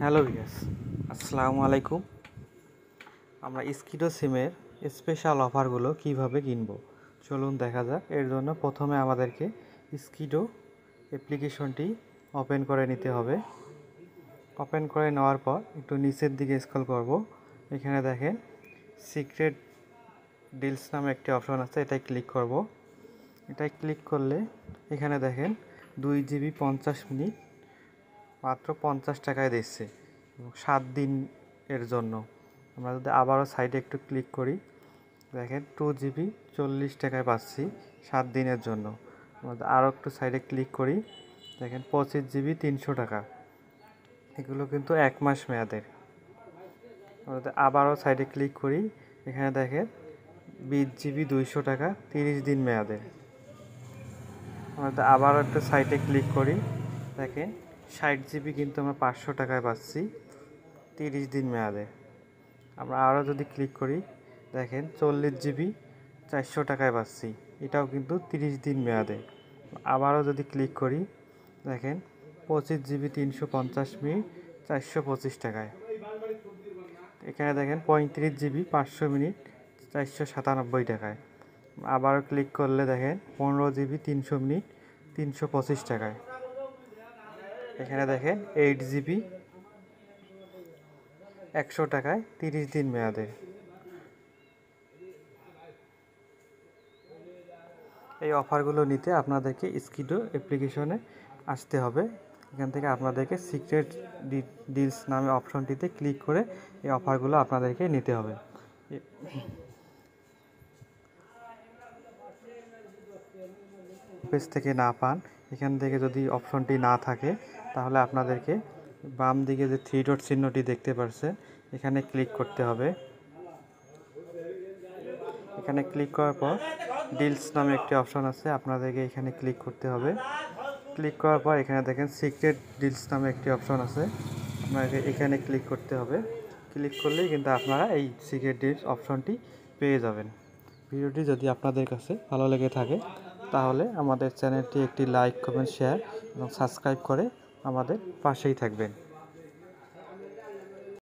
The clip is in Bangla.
হ্যালো ভিউয়ার্স, আসসালামু আলাইকুম। আমরা স্কিডো সিমের স্পেশাল অফারগুলো কিভাবে কিনব চলুন দেখা যাক। এর জন্য প্রথমে আমাদেরকে স্কিডো অ্যাপ্লিকেশনটি ওপেন করে নিতে হবে। ওপেন করে নেওয়ার পর একটু নিচের দিকে স্ক্রল করব। এখানে দেখেন সিক্রেট ডিলস নামে একটি অপশন আছে, এটাই ক্লিক করব। এটাই ক্লিক করলে এখানে দেখেন 2 GB 50 মিনিট মাত্র 50 টাকায় দিচ্ছে এবং 7 দিন এর জন্য। আমরা যদি আবারও সাইডে একটু ক্লিক করি, দেখেন 2 GB 40 টাকায় পাচ্ছি 7 দিনের জন্য। আমরা আরও একটু সাইডে ক্লিক করি, দেখেন 25 GB 300 টাকা, এগুলো কিন্তু 1 মাস মেয়াদের। আমরা যদি আবারও সাইডে ক্লিক করি, এখানে দেখেন 20 GB 200 টাকা 30 দিন মেয়াদের। আমরা যদি আবারও একটু সাইডে ক্লিক করি, দেখেন 60 GB কিন্তু আমরা 500 টাকায় পাচ্ছি 30 দিন মেয়াদে। আমরা আরও যদি ক্লিক করি, দেখেন 40 GB 400 টাকায় পাচ্ছি, এটাও কিন্তু 30 দিন মেয়াদে। আবারও যদি ক্লিক করি, দেখেন 25 GB 350 মিনিট 425 টাকায়। এখানে দেখেন 35 GB 500 মিনিট 497 টাকায়। আবারও ক্লিক করলে দেখেন 15 GB 300 মিনিট 325 টাকায়। এখানে দেখেন 8 GB 100 টাকায় 30 দিন মেয়াদে। এই অফারগুলো নিতে আপনাদেরকে স্কিডো অ্যাপ্লিকেশনে আসতে হবে। এখান থেকে আপনাদেরকে সিক্রেট ডিলস নামে অপশনটিতে ক্লিক করে এই অফারগুলো আপনাদেরকে নিতে হবে। পেজ থেকে না পান, এখান থেকে যদি অপশনটি না থাকে, তাহলে আপনাদেরকে বাম দিকে যে 3 ডট চিহ্নটি দেখতে পাচ্ছেন, এখানে ক্লিক করতে হবে। এখানে ক্লিক করার পর ডিলস নামে একটি অপশন আছে, আপনাদেরকে এখানে ক্লিক করতে হবে। ক্লিক করার পর এখানে দেখেন সিক্রেট ডিলস নামে একটি অপশন আছে, আপনাকে এখানে ক্লিক করতে হবে। ক্লিক করলেই কিন্তু আপনারা এই সিক্রেট ডিলস অপশনটি পেয়ে যাবেন। ভিডিওটি যদি আপনাদের কাছে ভালো লেগে থাকে, তাহলে আমাদের চ্যানেলটি একটি লাইক, কমেন্ট, শেয়ার এবং সাবস্ক্রাইব করে আমাদের পাশেই থাকবেন।